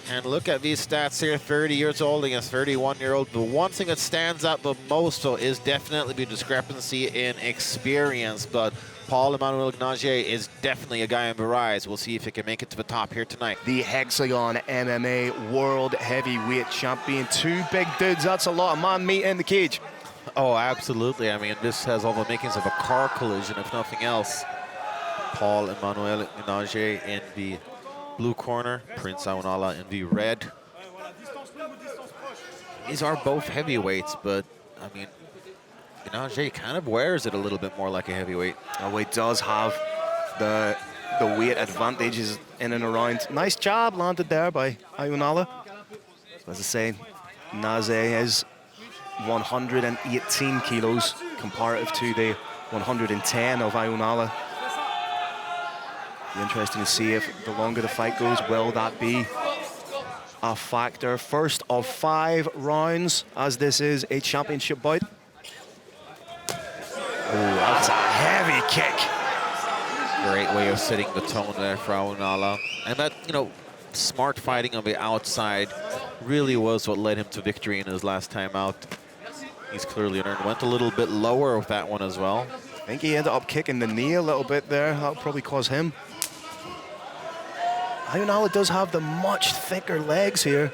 And look at these stats here, 30 years old against 31-year-old. The one thing that stands out the most, though, is definitely the discrepancy in experience. But Paul-Emmanuel GNAZE is definitely a guy on the rise. We'll see if he can make it to the top here tonight. The HEXAGONE MMA World Heavyweight Champion. Two big dudes, that's a lot of man meat in the cage. Oh, absolutely. I mean, this has all the makings of a car collision, if nothing else. Paul-Emmanuel GNAZE in the blue corner, Prince Aounallah in the red. These are both heavyweights, but I mean, GNAZE kind of wears it a little bit more like a heavyweight. Oh, he does have the weight advantages in and around. Nice job landed there by Aounallah. As I say, GNAZE is 118 kilos comparative to the 110 of Aounallah. Be interesting to see if the longer the fight goes, will that be a factor. First of 5 rounds, as this is a championship bout. Oh, that's a heavy kick. Great way of setting the tone there for Aounallah. And that, smart fighting on the outside really was what led him to victory in his last time out. He's clearly learned. Went a little bit lower with that one as well. I think he ended up kicking the knee a little bit there. That'll probably cause him. Aounallah does have the much thicker legs here.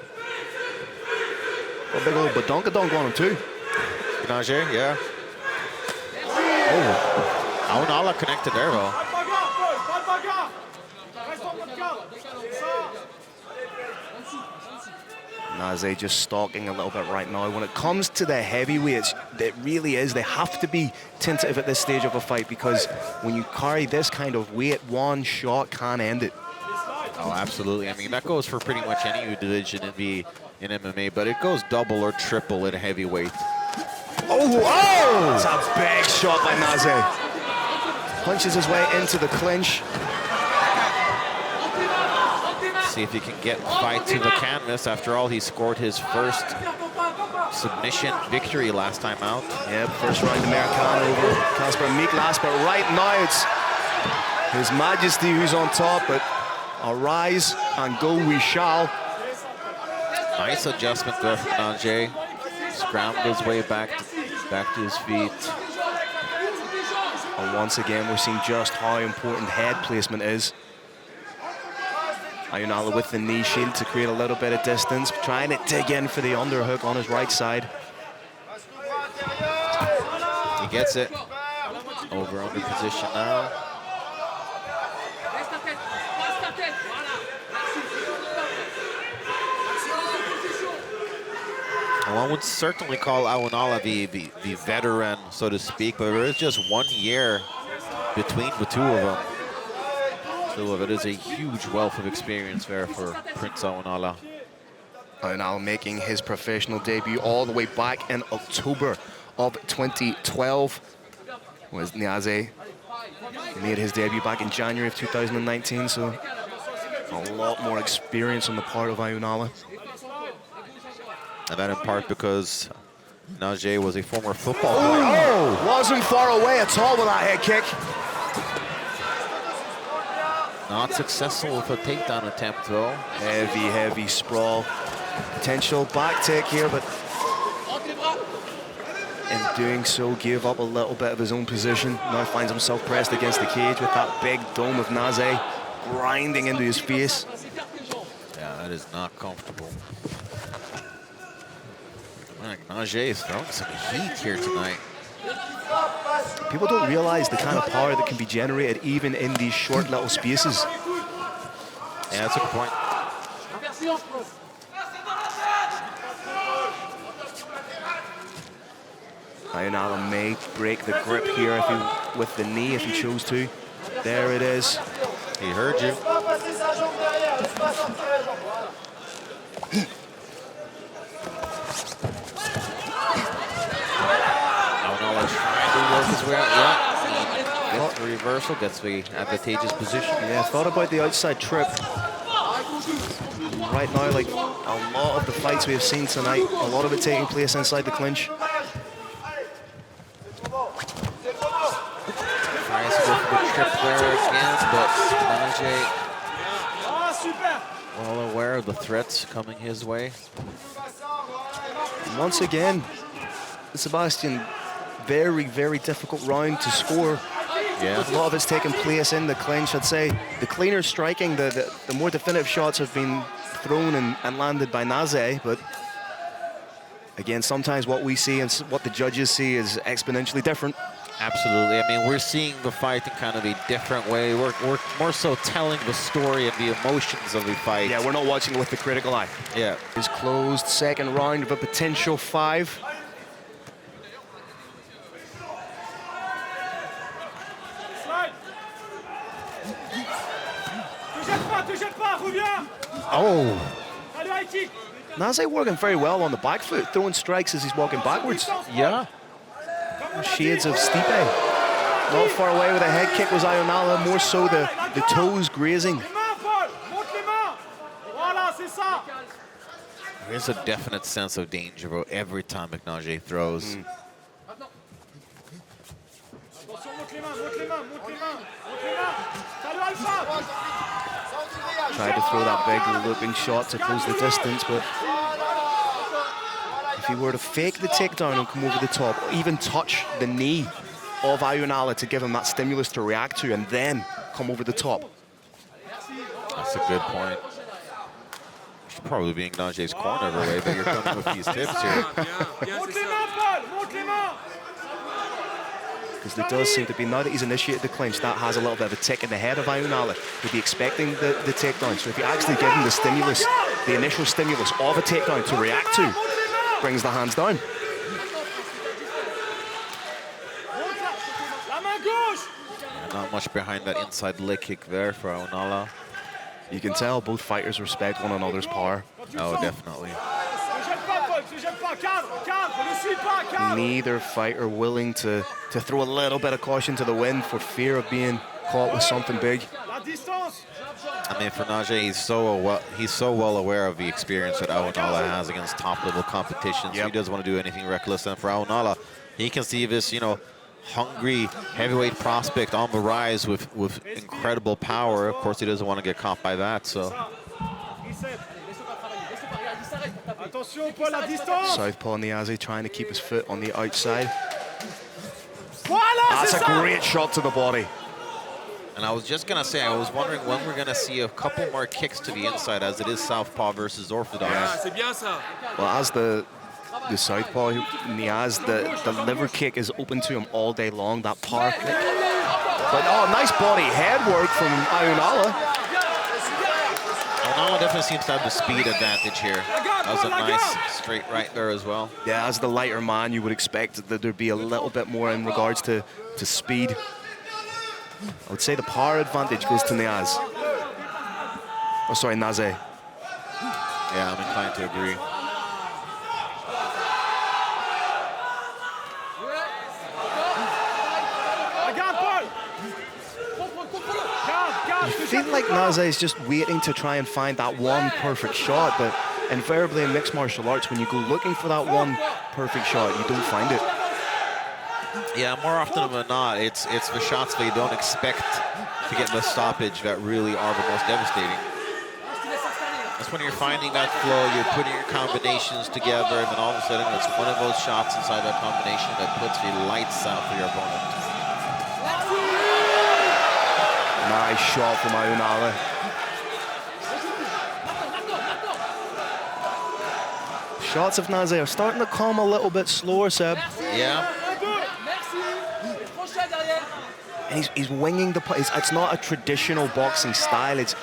A big old badonkadonk on him too. GNAZE, yeah. Oh, Aounallah connected there though. GNAZE just stalking a little bit right now. When it comes to the heavyweights, it really is. They have to be tentative at this stage of a fight because when you carry this kind of weight, one shot can end it. Oh, absolutely. I mean, that goes for pretty much any division in MMA, but it goes double or triple in heavyweight. Oh, oh! It's a big shot by GNAZE. Punches his way into the clinch. See if he can get the fight to the canvas. After all, he scored his first submission victory last time out. Yep, first round Americano over Kasper Miklas, but right now it's His Majesty who's on top, but arise and go we shall. Nice adjustment there from GNAZE. Scrambled his way back to his feet. And once again, we're seeing just how important head placement is. Aounallah with the knee shield to create a little bit of distance, trying to dig in for the underhook on his right side. He gets it. Over under position now. One would certainly call Aounallah the veteran, so to speak, but there is just 1 year between the two of them. So it is a huge wealth of experience there for Prince Aounallah. Aounallah making his professional debut all the way back in October of 2012. Was GNAZE made his debut back in January of 2019, so a lot more experience on the part of Aounallah. And that in part because GNAZE was a former football player. Oh, wasn't far away at all with that head kick. Not successful with a takedown attempt though. Heavy, heavy sprawl. Potential back take here, but in doing so, gave up a little bit of his own position. Now finds himself pressed against the cage with that big dome of GNAZE grinding into his face. Yeah, that is not comfortable. Man, GNAZE is throwing some heat here tonight. People don't realize the kind of power that can be generated even in these short little spaces. Yeah, that's a good point. Aounallah may break the grip here with the knee if he chose to. There it is. He heard you. Work his way out, yeah. Gets the reversal, gets the advantageous position. Yeah, thought about the outside trip. Right now, like a lot of the fights we have seen tonight, a lot of it taking place inside the clinch. Tries to go for the trip there again, but GNAZE Well aware of the threats coming his way. Once again, Sebastian, very, very difficult round to score. Yeah. A lot of it's taken place in the clinch, I'd say. The cleaner striking, the more definitive shots have been thrown and landed by GNAZE, but again, sometimes what we see and what the judges see is exponentially different. Absolutely. I mean, we're seeing the fight in kind of a different way. We're more so telling the story and the emotions of the fight. Yeah, we're not watching it with the critical eye. Yeah. It's closed, second round of a potential 5. Oh. GNAZE working very well on the back foot, throwing strikes as he's walking backwards. Yeah. Shades of Stipe. Not far away with a head kick was Aounallah, more so the toes grazing. There is a definite sense of danger, bro, every time GNAZE throws. Tried to throw that big looping shot to close the distance, but if he were to fake the takedown and come over the top, or even touch the knee of Aounallah to give him that stimulus to react to and then come over the top. That's a good point. Should probably be in GNAZE's corner the way that you're coming with these tips here. Because there does seem to be, now that he's initiated the clinch, that has a little bit of a tick in the head of Aounallah. He'll be expecting the takedown. So if you actually give him the stimulus, the initial stimulus of a takedown to react to, brings the hands down. Yeah, not much behind that inside leg kick there for Aounallah. You can tell both fighters respect one another's power. Oh, definitely. Neither fighter willing to throw a little bit of caution to the wind for fear of being caught with something big. I mean, for GNAZE, he's so well aware of the experience that Aounallah has against top-level competition. So he doesn't want to do anything reckless. And for Aounallah, he can see this, you know, hungry heavyweight prospect on the rise with incredible power. Of course, he doesn't want to get caught by that. So. Southpaw GNAZE trying to keep his foot on the outside. That's a great shot to the body. And I was just going to say, I was wondering when we're going to see a couple more kicks to the inside, as it is southpaw versus orthodox. Well, as the southpaw, GNAZE, the liver kick is open to him all day long, that power kick. But, oh, nice body head work from Aounallah. Aounallah definitely seems to have the speed advantage here. That was a nice straight right there as well. Yeah, as the lighter man, you would expect that there'd be a little bit more in regards to speed. I would say the power advantage goes to GNAZE. Oh, sorry, GNAZE. Yeah, I'm inclined to agree. You feel like GNAZE is just waiting to try and find that one perfect shot, but invariably in mixed martial arts, when you go looking for that one perfect shot, you don't find it. Yeah, more often than not, it's the shots that you don't expect to get the stoppage that really are the most devastating. That's when you're finding that flow, you're putting your combinations together, and then all of a sudden it's one of those shots inside that combination that puts the lights out for your opponent. Nice shot from Aounallah. Shots of GNAZE are starting to come a little bit slower, Seb. Yeah. And he's winging the punch. It's not a traditional boxing style. It's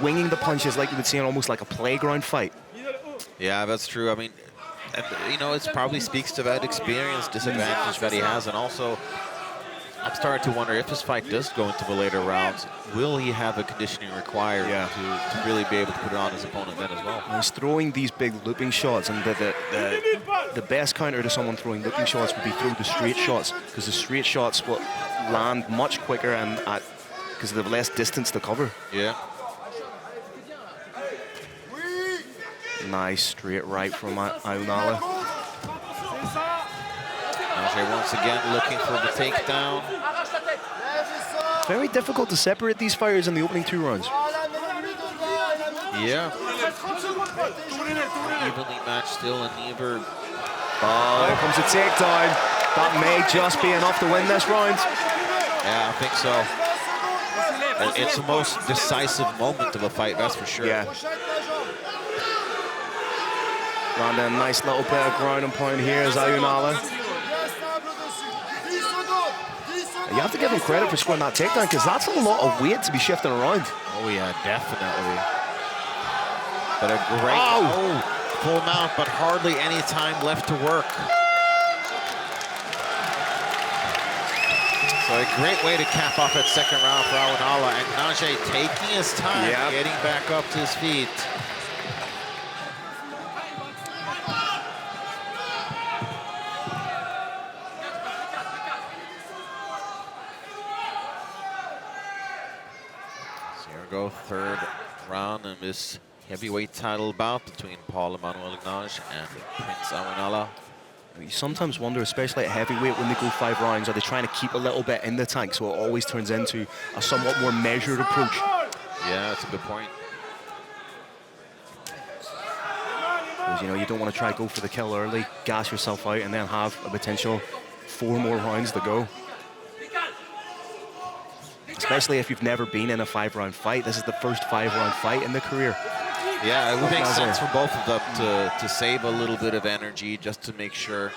winging the punches like you would see in almost like a playground fight. Yeah, that's true. I mean, you know, it probably speaks to that experience disadvantage that he has, and also I'm starting to wonder if this fight does go into the later rounds, will he have the conditioning required to really be able to put it on his opponent then as well? He's throwing these big looping shots, and the best counter to someone throwing looping shots would be throw the straight shots, because the straight shots will land much quicker and because they have less distance to cover. Yeah. Nice straight right from Aounallah. GNAZE once again looking for the takedown. Very difficult to separate these fighters in the opening 2 rounds. Yeah. Evenly matched still, and neither. Oh, there comes a takedown. That may just be enough to win this round. Yeah, I think so. It's the most decisive moment of a fight, that's for sure. Yeah. Landing a nice little bit of ground and pound here is Aounallah. You have to give him credit for scoring that takedown, because that's a lot of weight to be shifting around. Oh yeah, definitely. But a great full mount, but hardly any time left to work. So a great way to cap off that second round for Aounallah, and GNAZE taking his time, getting back up to his feet. So here we go, third round in this heavyweight title bout between Paul-Emmanuel GNAZE and Prince Aounallah. You sometimes wonder, especially at heavyweight, when they go 5 rounds, are they trying to keep a little bit in the tank, so it always turns into a somewhat more measured approach? Yeah, that's a good point. Because, you know, you don't want to try to go for the kill early, gas yourself out, and then have a potential 4 more rounds to go. Especially if you've never been in a 5-round fight. This is the first 5-round fight in the career. Yeah, it would make sense for both of them to save a little bit of energy just to make sure.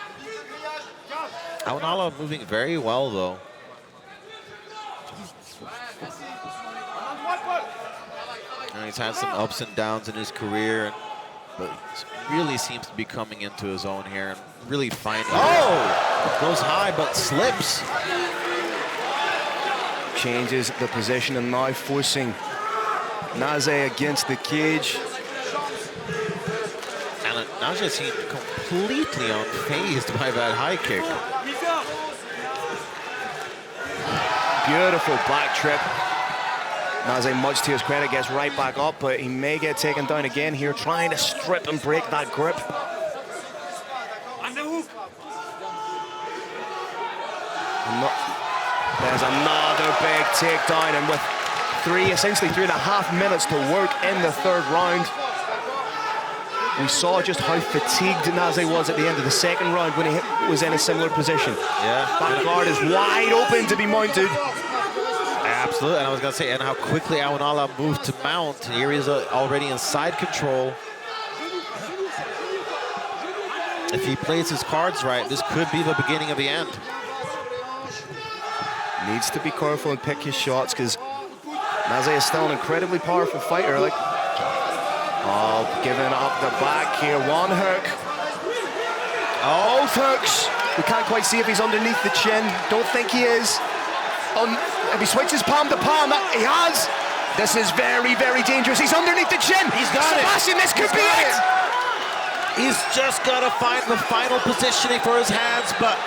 Aounallah moving very well, though. And he's had some ups and downs in his career, but really seems to be coming into his own here and really finding. Oh! Goes high, but slips. Changes the position and now forcing GNAZE against the cage. And GNAZE seemed completely unfazed by that high kick. Beautiful back trip. GNAZE, much to his credit, gets right back up, but he may get taken down again here, trying to strip and break that grip. There's another big takedown, and with essentially 3.5 minutes to work in the third round, we saw just how fatigued GNAZE was at the end of the second round when he was in a similar position. Yeah. That guard is wide open to be mounted. Absolutely, and I was going to say, and how quickly Aounallah moved to mount. Here he's already in side control. If he plays his cards right, this could be the beginning of the end. Needs to be careful and pick his shots, because GNAZE is still an incredibly powerful fighter. Like, oh, giving up the back here. One hook. Both hooks. We can't quite see if he's underneath the chin. Don't think he is. If he switches palm to palm, he has. This is very, very dangerous. He's underneath the chin. He's got Sebastian, this could be it. He's just got to find the final positioning for his hands, but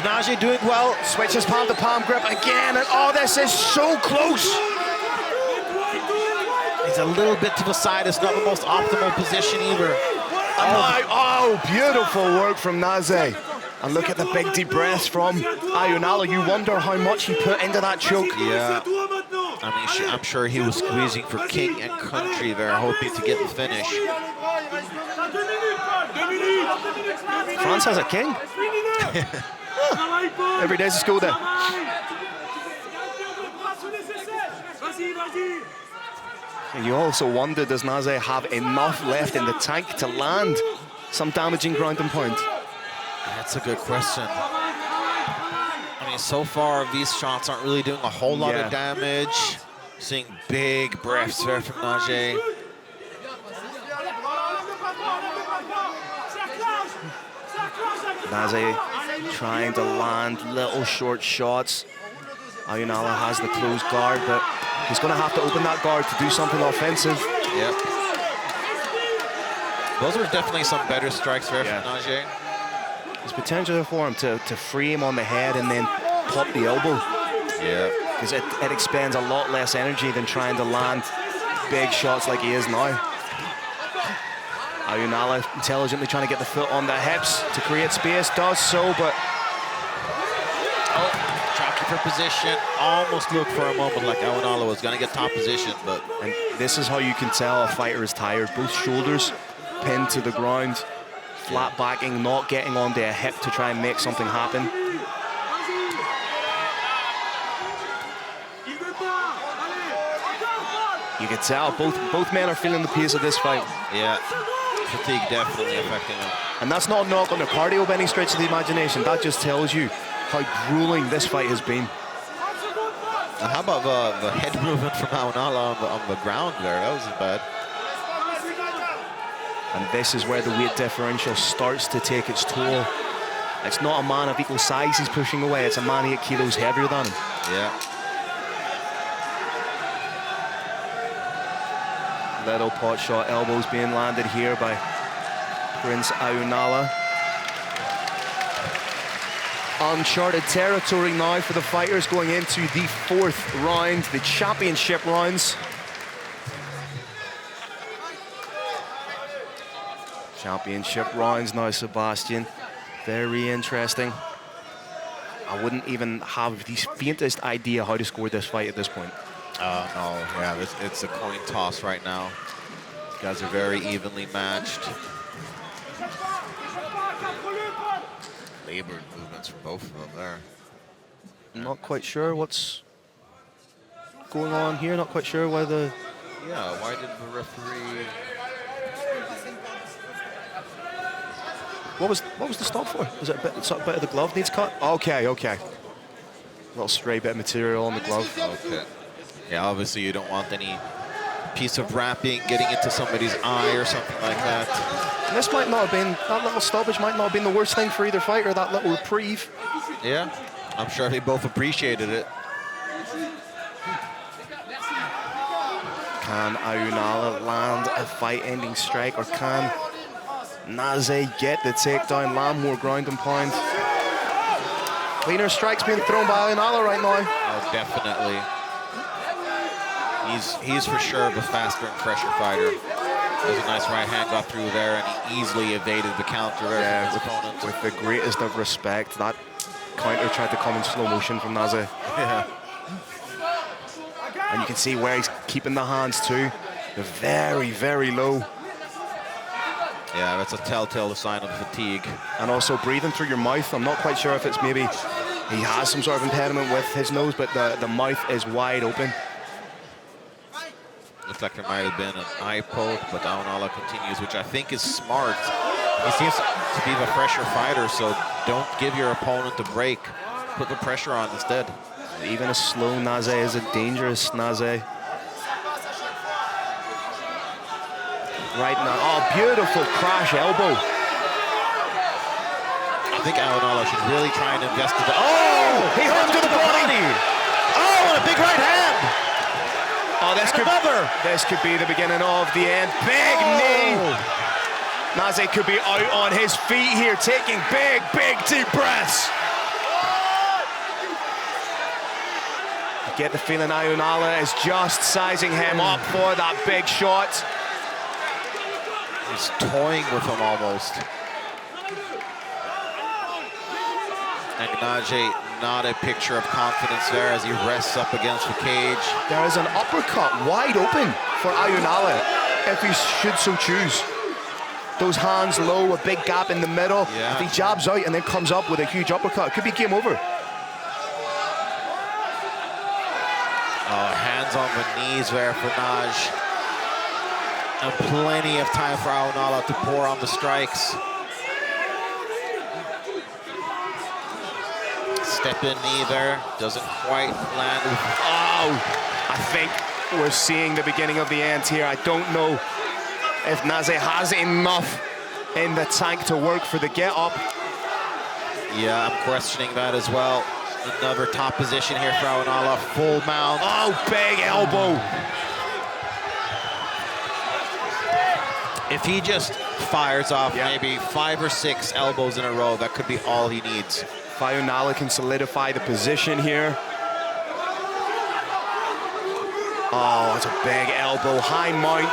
GNAZE doing well. Switches palm to palm grip again, and oh, this is so close. He's a little bit to the side. It's not the most optimal position either. Oh, beautiful work from GNAZE. And look at the big deep breaths from Aounallah. You wonder how much he put into that choke. Yeah. I mean, I'm sure he was squeezing for king and country there, hoping to get the finish. France has a king. Every day's a school day. And you also wonder, does GNAZE have enough left in the tank to land some damaging ground and pound? That's a good question. I mean, so far, these shots aren't really doing a whole lot of damage. Seeing big breaths there from GNAZE. GNAZE trying to land little short shots. Aounallah has the closed guard, but he's going to have to open that guard to do something offensive. Yep. Those are definitely some better strikes there from GNAZE. There's potential for him to free him on the head and then pop the elbow. Yeah. Because it expends a lot less energy than trying to land big shots like he is now. Aounallah intelligently trying to get the foot on the hips to create space, does so, but jockey for position. Almost looked for a moment like Aounallah was going to get top position, but... And this is how you can tell a fighter is tired. Both shoulders pinned to the ground, flat backing, not getting onto a hip to try and make something happen. You can tell both men are feeling the pace of this fight. Yeah, fatigue definitely affecting them. And that's not a knock on their cardio by any stretch of the imagination. That just tells you how grueling this fight has been. And how about the head movement from Aounallah on the ground there? That wasn't bad. And this is where the weight differential starts to take its toll. It's not a man of equal size he's pushing away. It's a man 8 kilos heavier than him. Yeah. Little pot shot elbows being landed here by Prince Aounallah. Uncharted territory now for the fighters going into the 4th round, the championship rounds. Championship rounds now, Sebastian. Very interesting. I wouldn't even have the faintest idea how to score this fight at this point. No, yeah, it's a coin toss right now. These guys are very evenly matched. Labored movements from both of them there. I'm not quite sure what's going on here. Not quite sure why the... Yeah, why did the referee... What was the stop for? Was it a bit of the glove needs cut? Okay, okay. Little stray bit of material on the glove. Okay. Yeah, obviously you don't want any piece of wrapping getting into somebody's eye or something like that. And this might not have been, that little stoppage might not have been the worst thing for either fighter, that little reprieve. Yeah, I'm sure they both appreciated it. Can Aounallah land a fight-ending strike, or can GNAZE get the takedown, land more ground and pound? Cleaner strikes being thrown by Aounallah right now. Oh, definitely. He's for sure the faster and fresher fighter. There's a nice right hand got through there, and he easily evaded the counter there from his opponent. With the greatest of respect, that counter tried to come in slow motion from GNAZE. Yeah. And you can see where he's keeping the hands too. They're very, very low. Yeah, that's a telltale sign of fatigue. And also breathing through your mouth. I'm not quite sure if it's maybe he has some sort of impediment with his nose, but the mouth is wide open. Looks like there might have been an eye poke, but Aounallah continues, which I think is smart. He seems to be the fresher fighter, so don't give your opponent a break. Put the pressure on instead. Even a slow GNAZE is a dangerous GNAZE. Right now, oh, beautiful crash elbow. I think Aounallah should really try and invest in the... Oh! He hurt him to the body! Oh, and a big right hand! Oh, this could be the beginning of the end. Big knee! GNAZE could be out on his feet here, taking big, big deep breaths. I get the feeling Aounallah is just sizing him up for that big shot. He's toying with him almost. And GNAZE, not a picture of confidence there as he rests up against the cage. There is an uppercut wide open for Aounallah if he should so choose. Those hands low, a big gap in the middle. Yeah. If he jabs out and then comes up with a huge uppercut, it could be game over. Oh, hands on the knees there for GNAZE. And plenty of time for Aounallah to pour on the strikes. Step in knee there, doesn't quite land. Oh, I think we're seeing the beginning of the end here. I don't know if GNAZE has enough in the tank to work for the get up. Yeah, I'm questioning that as well. Another top position here for Aounallah, full mount. Oh, big elbow. If he just fires off maybe 5 or 6 elbows in a row, that could be all he needs. Aounallah can solidify the position here. Oh, it's a big elbow, high mount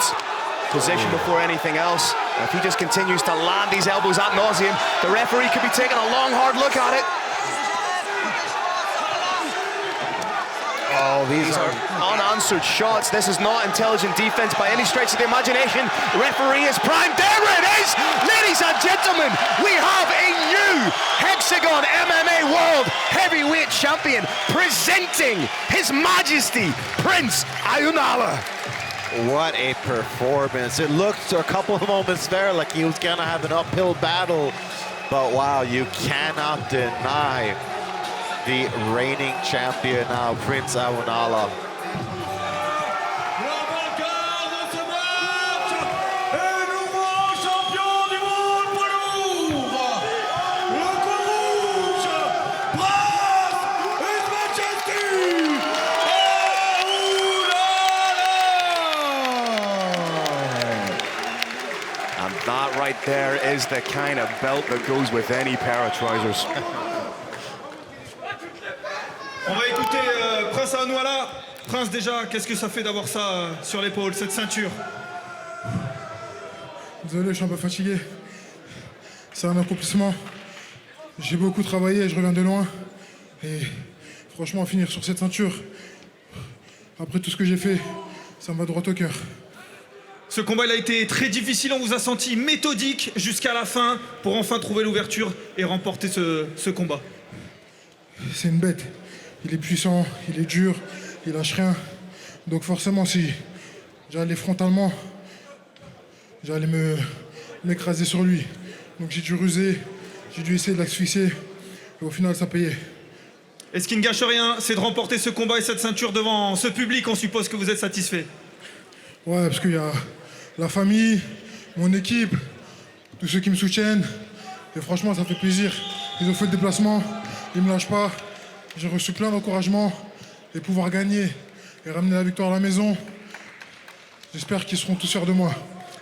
position before anything else. And if he just continues to land these elbows ad nauseum, the referee could be taking a long, hard look at it. Oh, these are unanswered shots. This is not intelligent defense by any stretch of the imagination. Referee is primed. There it is! Ladies and gentlemen, we have a new Hexagone MMA World Heavyweight Champion presenting His Majesty Prince Aounallah. What a performance. It looked a couple of moments there like he was gonna have an uphill battle, but wow, you cannot deny the reigning champion now, Prince Aounallah. And that right there is the kind of belt that goes with any pair of trousers. On va écouter Prince Aounallah. Prince, déjà, qu'est-ce que ça fait d'avoir ça sur l'épaule, cette ceinture? Désolé, je suis un peu fatigué. C'est un accomplissement. J'ai beaucoup travaillé, je reviens de loin. Et franchement, finir sur cette ceinture, après tout ce que j'ai fait, ça me va droit au cœur. Ce combat il a été très difficile, on vous a senti méthodique jusqu'à la fin pour enfin trouver l'ouverture et remporter ce combat. C'est une bête. Il est puissant, il est dur, il lâche rien. Donc forcément, si j'allais frontalement, j'allais m'écraser sur lui. Donc j'ai dû ruser, j'ai dû essayer de l'asphyxier. Et au final, ça payait. Et ce qui ne gâche rien, c'est de remporter ce combat et cette ceinture devant ce public. On suppose que vous êtes satisfait. Ouais, parce qu'il y a la famille, mon équipe, tous ceux qui me soutiennent. Et franchement, ça fait plaisir. Ils ont fait le déplacement, ils ne me lâchent pas. J'ai reçu plein d'encouragements et pouvoir gagner et ramener la victoire à la maison. J'espère qu'ils seront tous fiers de moi.